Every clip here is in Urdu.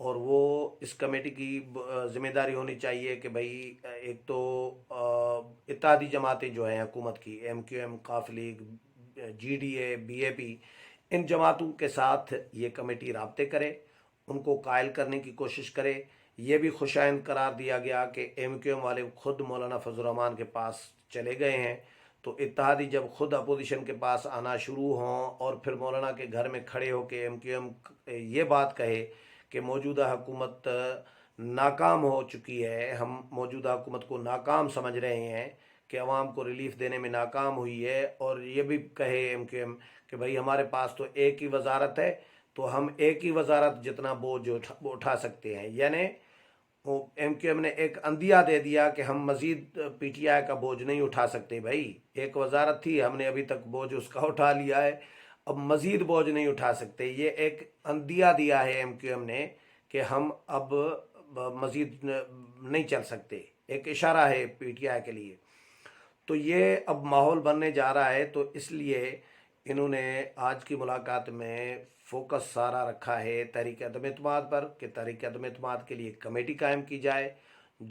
اور وہ اس کمیٹی کی ذمہ داری ہونی چاہیے کہ بھائی ایک تو اتحادی جماعتیں جو ہیں حکومت کی، ایم کیو ایم، قاف league, G D A, B A P, ان جماعتوں کے ساتھ یہ کمیٹی رابطے کرے، ان کو قائل کرنے کی کوشش کرے۔ یہ بھی خوشائند قرار دیا گیا کہ ایم کیو ایم والے خود مولانا فضل الرحمان کے پاس چلے گئے ہیں، تو اتحادی جب خود اپوزیشن کے پاس آنا شروع ہوں اور پھر مولانا کے گھر میں کھڑے ہو کے ایم کیو ایم یہ بات کہے کہ موجودہ حکومت ناکام ہو چکی ہے، ہم موجودہ حکومت کو ناکام سمجھ رہے ہیں کہ عوام کو ریلیف دینے میں ناکام ہوئی ہے، اور یہ بھی کہے ایم کیو ایم کہ بھائی ہمارے پاس تو ایک ہی وزارت ہے، تو ہم ایک ہی وزارت جتنا بوجھ اٹھا سکتے ہیں، یعنی ایم کیو ایم نے ایک اندیا دے دیا کہ ہم مزید پی ٹی آئی کا بوجھ نہیں اٹھا سکتے۔ بھائی ایک وزارت تھی، ہم نے ابھی تک بوجھ اس کا اٹھا لیا ہے، اب مزید بوجھ نہیں اٹھا سکتے۔ یہ ایک اندیا دیا ہے ایم کیو ایم نے کہ ہم اب مزید نہیں چل سکتے، ایک اشارہ ہے پی ٹی آئی کے لیے۔ تو یہ اب ماحول بننے جا رہا ہے، تو اس لیے انہوں نے آج کی ملاقات میں فوکس سارا رکھا ہے تحریک عدم اعتماد پر، کہ تحریک عدم اعتماد کے لیے کمیٹی قائم کی جائے،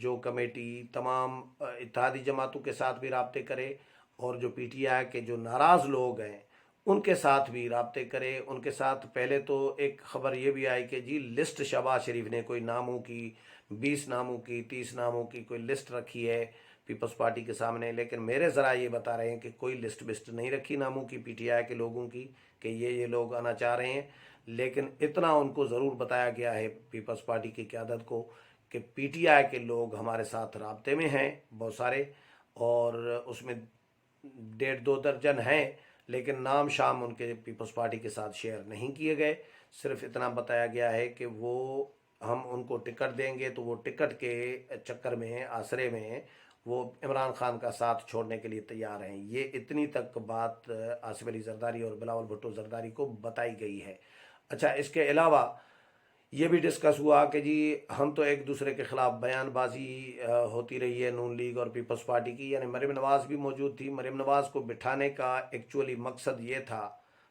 جو کمیٹی تمام اتحادی جماعتوں کے ساتھ بھی رابطے کرے، اور جو پی ٹی آئی کے جو ناراض لوگ ہیں ان کے ساتھ بھی رابطے کرے۔ ان کے ساتھ پہلے تو ایک خبر یہ بھی آئی کہ جی لسٹ شہباز شریف نے کوئی ناموں کی 20 ناموں کی 30 ناموں کی کوئی لسٹ رکھی ہے پیپلز پارٹی کے سامنے، لیکن میرے ذرائع یہ بتا رہے ہیں کہ کوئی لسٹ بسٹ نہیں رکھی ناموں کی پی ٹی آئی کے لوگوں کی کہ یہ لوگ آنا چاہ رہے ہیں، لیکن اتنا ان کو ضرور بتایا گیا ہے پیپلز پارٹی کی قیادت کو کہ پی ٹی آئی کے لوگ ہمارے ساتھ رابطے میں ہیں بہت سارے، اور اس میں 1.5-2 درجن ہیں، لیکن نام شام ان کے پیپلز پارٹی کے ساتھ شیئر نہیں کیے گئے۔ صرف اتنا بتایا گیا ہے کہ وہ ہم ان کو ٹکٹ دیں گے تو وہ ٹکٹ کے چکر میں آسرے میں وہ عمران خان کا ساتھ چھوڑنے کے لیے تیار ہیں۔ یہ اتنی تک بات آصف علی زرداری اور بلاول بھٹو زرداری کو بتائی گئی ہے۔ اچھا، اس کے علاوہ یہ بھی ڈسکس ہوا کہ جی ہم تو ایک دوسرے کے خلاف بیان بازی ہوتی رہی ہے نون لیگ اور پیپلز پارٹی کی، یعنی مریم نواز بھی موجود تھی۔ مریم نواز کو بٹھانے کا ایکچولی مقصد یہ تھا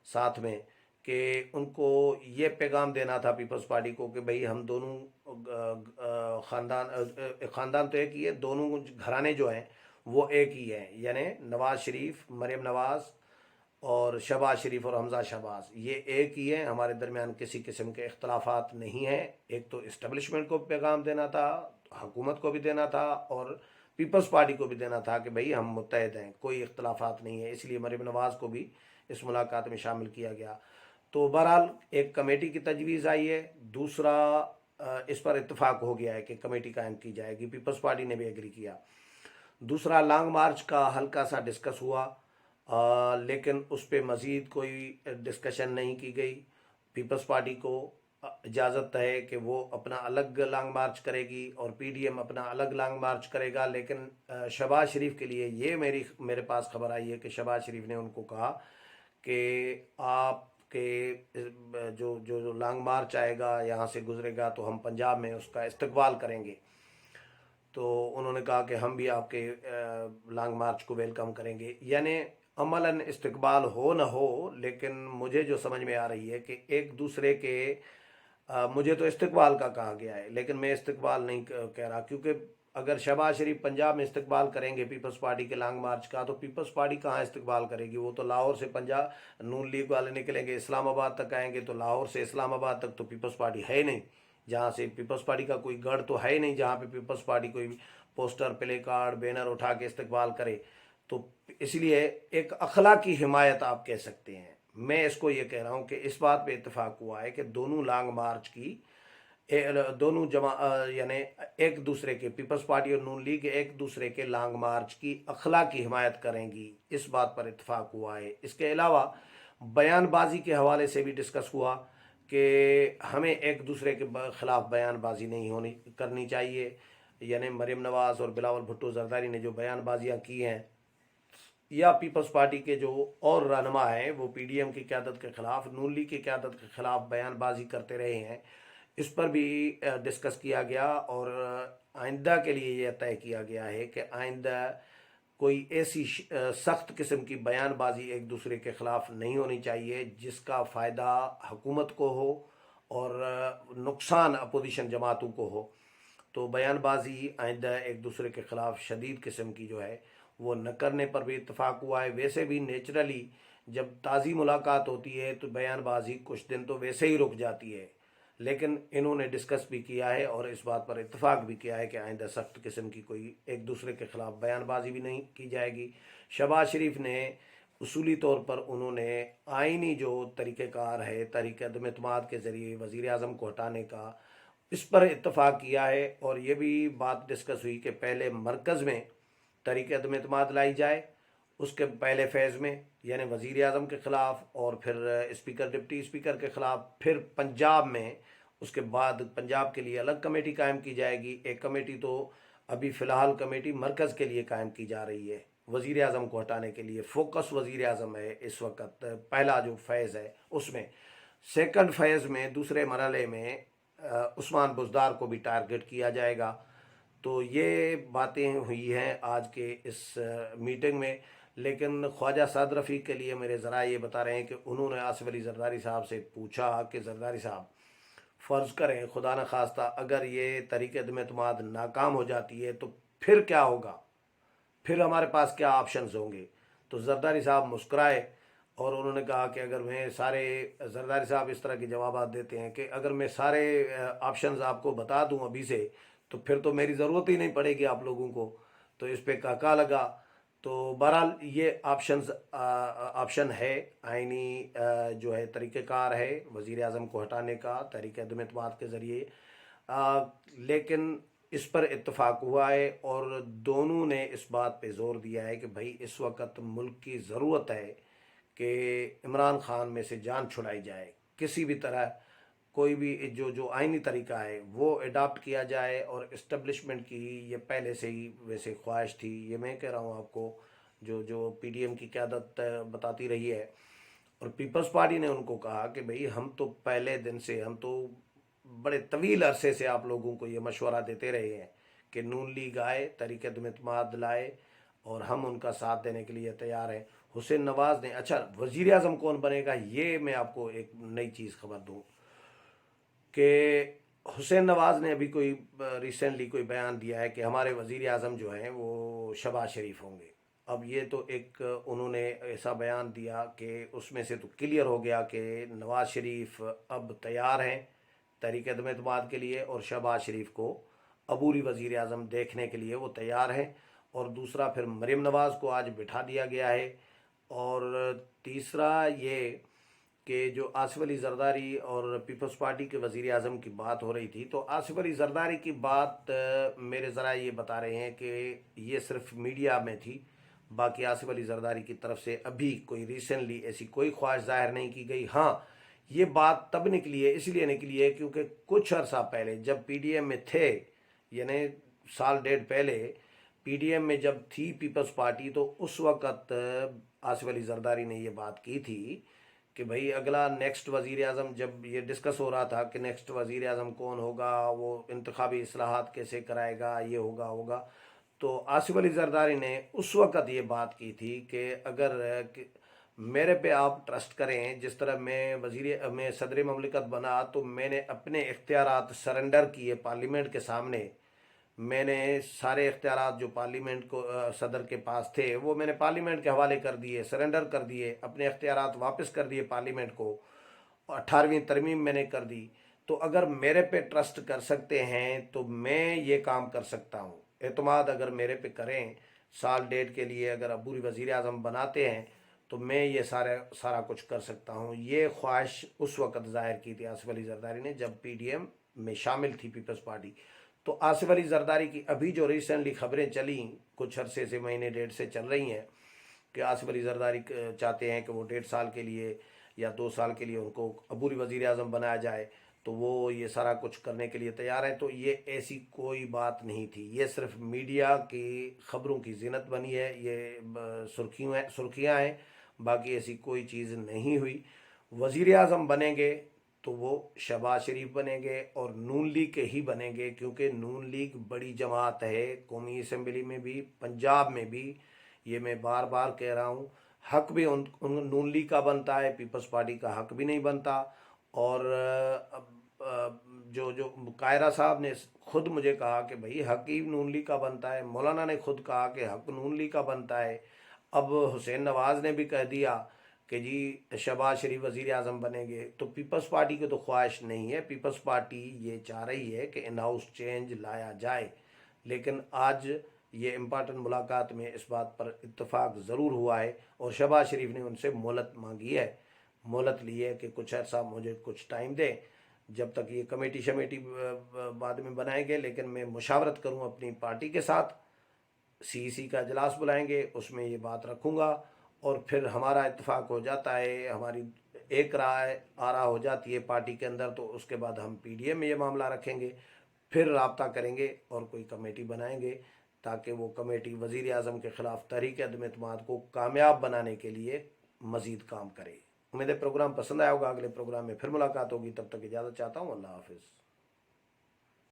ساتھ میں کہ ان کو یہ پیغام دینا تھا پیپلز پارٹی کو کہ بھئی ہم دونوں خاندان تو ایک ہی ہے، دونوں گھرانے جو ہیں وہ ایک ہی ہیں، یعنی نواز شریف، مریم نواز اور شہباز شریف اور حمزہ شہباز یہ ایک ہی ہیں، ہمارے درمیان کسی قسم کے اختلافات نہیں ہیں۔ ایک تو اسٹیبلشمنٹ کو پیغام دینا تھا، حکومت کو بھی دینا تھا، اور پیپلز پارٹی کو بھی دینا تھا کہ بھئی ہم متحد ہیں، کوئی اختلافات نہیں ہے، اس لیے مریم نواز کو بھی اس ملاقات میں شامل کیا گیا۔ تو بہرحال ایک کمیٹی کی تجویز آئی ہے، دوسرا اس پر اتفاق ہو گیا ہے کہ کمیٹی قائم کی جائے گی، پیپلز پارٹی نے بھی ایگری کیا۔ دوسرا لانگ مارچ کا ہلکا سا ڈسکس ہوا، لیکن اس پہ مزید کوئی ڈسکشن نہیں کی گئی۔ پیپلز پارٹی کو اجازت ہے کہ وہ اپنا الگ لانگ مارچ کرے گی اور پی ڈی ایم اپنا الگ لانگ مارچ کرے گا، لیکن شہباز شریف کے لیے یہ میرے پاس خبر آئی ہے کہ شہباز شریف نے ان کو کہا کہ آپ کے جو لانگ مارچ آئے گا یہاں سے گزرے گا تو ہم پنجاب میں اس کا استقبال کریں گے۔ تو انہوں نے کہا کہ ہم بھی آپ کے لانگ مارچ کو ویلکم کریں گے، یعنی عملاً استقبال ہو نہ ہو، لیکن مجھے جو سمجھ میں آ رہی ہے کہ ایک دوسرے کے مجھے تو استقبال کا کہا گیا ہے، لیکن میں استقبال نہیں کہہ رہا، کیونکہ اگر شہباز شریف پنجاب میں استقبال کریں گے پیپلز پارٹی کے لانگ مارچ کا تو پیپلز پارٹی کہاں استقبال کرے گی؟ وہ تو لاہور سے پنجاب نون لیگ والے نکلیں گے، اسلام آباد تک آئیں گے، تو لاہور سے اسلام آباد تک تو پیپلز پارٹی ہے ہی نہیں، جہاں سے پیپلز پارٹی کا کوئی گڑھ تو ہے ہی نہیں جہاں پہ پیپلز پارٹی کوئی پوسٹر، پلے کارڈ، بینر اٹھا کے استقبال کرے۔ تو اس لیے ایک اخلاقی حمایت آپ کہہ سکتے ہیں۔ میں اس کو یہ کہہ رہا ہوں کہ اس بات پہ اتفاق ہوا ہے کہ دونوں لانگ مارچ کی دونوں یعنی ایک دوسرے کے پیپلز پارٹی اور نون لیگ ایک دوسرے کے لانگ مارچ کی اخلاقی حمایت کریں گی، اس بات پر اتفاق ہوا ہے۔ اس کے علاوہ بیان بازی کے حوالے سے بھی ڈسکس ہوا کہ ہمیں ایک دوسرے کے خلاف بیان بازی نہیں کرنی چاہیے، یعنی مریم نواز اور بلاول بھٹو زرداری نے جو بیان بازیاں کی ہیں یا پیپلز پارٹی کے جو اور رہنما ہیں وہ پی ڈی ایم کی قیادت کے خلاف، نون لیگ کی قیادت کے خلاف بیان بازی کرتے رہے ہیں، اس پر بھی ڈسکس کیا گیا، اور آئندہ کے لیے یہ طے کیا گیا ہے کہ آئندہ کوئی ایسی سخت قسم کی بیان بازی ایک دوسرے کے خلاف نہیں ہونی چاہیے جس کا فائدہ حکومت کو ہو اور نقصان اپوزیشن جماعتوں کو ہو، تو بیان بازی آئندہ ایک دوسرے کے خلاف شدید قسم کی جو ہے وہ نہ کرنے پر بھی اتفاق ہوا ہے۔ ویسے بھی نیچرلی جب تازی ملاقات ہوتی ہے تو بیان بازی کچھ دن تو ویسے ہی رک جاتی ہے، لیکن انہوں نے ڈسکس بھی کیا ہے اور اس بات پر اتفاق بھی کیا ہے کہ آئندہ سخت قسم کی کوئی ایک دوسرے کے خلاف بیان بازی بھی نہیں کی جائے گی۔ شہباز شریف نے اصولی طور پر انہوں نے آئینی جو طریقہ کار ہے تحریک عدم اعتماد کے ذریعے وزیر اعظم کو ہٹانے کا، اس پر اتفاق کیا ہے، اور یہ بھی بات ڈسکس ہوئی کہ پہلے مرکز میں تحریک عدم اعتماد لائی جائے، اس کے پہلے فیز میں یعنی وزیر اعظم کے خلاف، اور پھر اسپیکر ڈپٹی اسپیکر کے خلاف، پھر پنجاب میں اس کے بعد پنجاب کے لیے الگ کمیٹی قائم کی جائے گی۔ ایک کمیٹی تو ابھی فی الحال کمیٹی مرکز کے لیے قائم کی جا رہی ہے، وزیر اعظم کو ہٹانے کے لیے فوکس وزیر اعظم ہے اس وقت، پہلا جو فیز ہے اس میں۔ سیکنڈ فیز میں دوسرے مرحلے میں عثمان بزدار کو بھی ٹارگٹ کیا جائے گا۔ تو یہ باتیں ہوئی ہیں آج کے اس میٹنگ میں، لیکن خواجہ سعد رفیق کے لیے میرے ذرائع یہ بتا رہے ہیں کہ انہوں نے آصف علی زرداری صاحب سے پوچھا کہ زرداری صاحب فرض کریں خدا نخواستہ اگر یہ تحریک عدم اعتماد ناکام ہو جاتی ہے تو پھر کیا ہوگا، پھر ہمارے پاس کیا آپشنز ہوں گے؟ تو زرداری صاحب مسکرائے اور انہوں نے کہا کہ اگر میں سارے، زرداری صاحب اس طرح کے جوابات دیتے ہیں کہ اگر میں سارے آپشنز آپ کو بتا دوں ابھی سے تو پھر تو میری ضرورت ہی نہیں پڑے گی آپ لوگوں کو۔ تو اس پہ کہا لگا۔ تو بہرحال یہ آپشن ہے آئینی جو ہے طریقہ کار ہے وزیر اعظم کو ہٹانے کا تحریک عدم اعتماد کے ذریعے، لیکن اس پر اتفاق ہوا ہے اور دونوں نے اس بات پہ زور دیا ہے کہ بھائی اس وقت ملک کی ضرورت ہے کہ عمران خان میں سے جان چھڑائی جائے، کسی بھی طرح کوئی بھی جو آئینی طریقہ ہے وہ اڈاپٹ کیا جائے، اور اسٹیبلشمنٹ کی یہ پہلے سے ہی ویسے خواہش تھی، یہ میں کہہ رہا ہوں آپ کو، جو پی ڈی ایم کی قیادت بتاتی رہی ہے، اور پیپلز پارٹی نے ان کو کہا کہ بھئی ہم تو پہلے دن سے، ہم تو بڑے طویل عرصے سے آپ لوگوں کو یہ مشورہ دیتے رہے ہیں کہ نون لیگ آئے، تحریک عدم اعتماد لائے، اور ہم ان کا ساتھ دینے کے لیے تیار ہیں۔ حسین نواز نے، اچھا وزیر اعظم کون بنے گا، یہ میں آپ کو ایک نئی چیز خبر دوں کہ حسین نواز نے ابھی کوئی ریسنٹلی کوئی بیان دیا ہے کہ ہمارے وزیر اعظم جو ہیں وہ شہباز شریف ہوں گے۔ اب یہ تو ایک انہوں نے ایسا بیان دیا کہ اس میں سے تو کلیئر ہو گیا کہ نواز شریف اب تیار ہیں تحریک عدم اعتماد کے لیے، اور شہباز شریف کو عبوری وزیر اعظم دیکھنے کے لیے وہ تیار ہیں۔ اور دوسرا پھر مریم نواز کو آج بٹھا دیا گیا ہے، اور تیسرا یہ کہ جو آصف علی زرداری اور پیپلز پارٹی کے وزیر اعظم کی بات ہو رہی تھی، تو آصف علی زرداری کی بات میرے ذرائع یہ بتا رہے ہیں کہ یہ صرف میڈیا میں تھی، باقی آصف علی زرداری کی طرف سے ابھی کوئی ریسنٹلی ایسی کوئی خواہش ظاہر نہیں کی گئی۔ ہاں یہ بات تب نکلی ہے، اس لیے نکلی ہے کیونکہ کچھ عرصہ پہلے جب پی ڈی ایم میں تھے، یعنی سال ڈیڑھ پہلے پی ڈی ایم میں جب تھی پیپلز پارٹی، تو اس وقت آصف علی زرداری نے یہ بات کی تھی کہ بھئی اگلا نیکسٹ وزیر اعظم، جب یہ ڈسکس ہو رہا تھا کہ نیکسٹ وزیر اعظم کون ہوگا، وہ انتخابی اصلاحات کیسے کرائے گا، یہ ہوگا، تو آصف علی زرداری نے اس وقت یہ بات کی تھی کہ اگر میرے پہ آپ ٹرسٹ کریں، جس طرح میں صدر مملکت بنا تو میں نے اپنے اختیارات سرنڈر کیے پارلیمنٹ کے سامنے، میں نے سارے اختیارات جو پارلیمنٹ کو صدر کے پاس تھے وہ میں نے پارلیمنٹ کے حوالے کر دیے، سرنڈر کر دیے، اپنے اختیارات واپس کر دیے پارلیمنٹ کو، 18ویں ترمیم میں نے کر دی۔ تو اگر میرے پہ ٹرسٹ کر سکتے ہیں تو میں یہ کام کر سکتا ہوں، اعتماد اگر میرے پہ کریں، سال ڈیڑھ کے لیے اگر عبوری وزیر اعظم بناتے ہیں تو میں یہ سارا کچھ کر سکتا ہوں۔ یہ خواہش اس وقت ظاہر کی تھی آصف علی زرداری نے جب پی ڈی ایم میں شامل تھی پیپلز پارٹی۔ تو آصف علی زرداری کی ابھی جو ریسنٹلی خبریں چلیں، کچھ عرصے سے، مہینے ڈیڑھ سے چل رہی ہیں کہ آصف علی زرداری چاہتے ہیں کہ وہ 1.5 سال کے لیے یا 2 سال کے لیے ان کو عبوری وزیر اعظم بنایا جائے، تو وہ یہ سارا کچھ کرنے کے لیے تیار ہیں۔ تو یہ ایسی کوئی بات نہیں تھی، یہ صرف میڈیا کی خبروں کی زینت بنی ہے، یہ سرخیاں ہیں، باقی ایسی کوئی چیز نہیں ہوئی۔ وزیر اعظم بنیں گے تو وہ شہباز شریف بنیں گے اور نون لیگ کے ہی بنیں گے، کیونکہ نون لیگ بڑی جماعت ہے قومی اسمبلی میں بھی، پنجاب میں بھی، یہ میں بار بار کہہ رہا ہوں، حق بھی نون لیگ کا بنتا ہے، پیپلز پارٹی کا حق بھی نہیں بنتا۔ اور جو قائرہ صاحب نے خود مجھے کہا کہ بھائی حق ہی نون لیگ کا بنتا ہے، مولانا نے خود کہا کہ حق نون لیگ کا بنتا ہے، اب حسین نواز نے بھی کہہ دیا کہ جی شہباز شریف وزیر اعظم بنیں گے، تو پیپلز پارٹی کی تو خواہش نہیں ہے، پیپلز پارٹی یہ چاہ رہی ہے کہ ان ہاؤس چینج لایا جائے، لیکن آج یہ امپارٹنٹ ملاقات میں اس بات پر اتفاق ضرور ہوا ہے اور شہباز شریف نے ان سے مہلت مانگی ہے، مہلت لی ہے کہ کچھ عرصہ مجھے کچھ ٹائم دیں جب تک یہ کمیٹی شمیٹی بعد میں بنائیں گے، لیکن میں مشاورت کروں اپنی پارٹی کے ساتھ، سی کا اجلاس بلائیں گے، اس میں یہ بات رکھوں گا، اور پھر ہمارا اتفاق ہو جاتا ہے، ہماری ایک رائے آرا ہو جاتی ہے پارٹی کے اندر، تو اس کے بعد ہم پی ڈی اے میں یہ معاملہ رکھیں گے، پھر رابطہ کریں گے اور کوئی کمیٹی بنائیں گے تاکہ وہ کمیٹی وزیر اعظم کے خلاف تحریک عدم اعتماد کو کامیاب بنانے کے لیے مزید کام کرے۔ امید ہے پروگرام پسند آیا ہوگا، اگلے پروگرام میں پھر ملاقات ہوگی، تب تک اجازت چاہتا ہوں، اللہ حافظ۔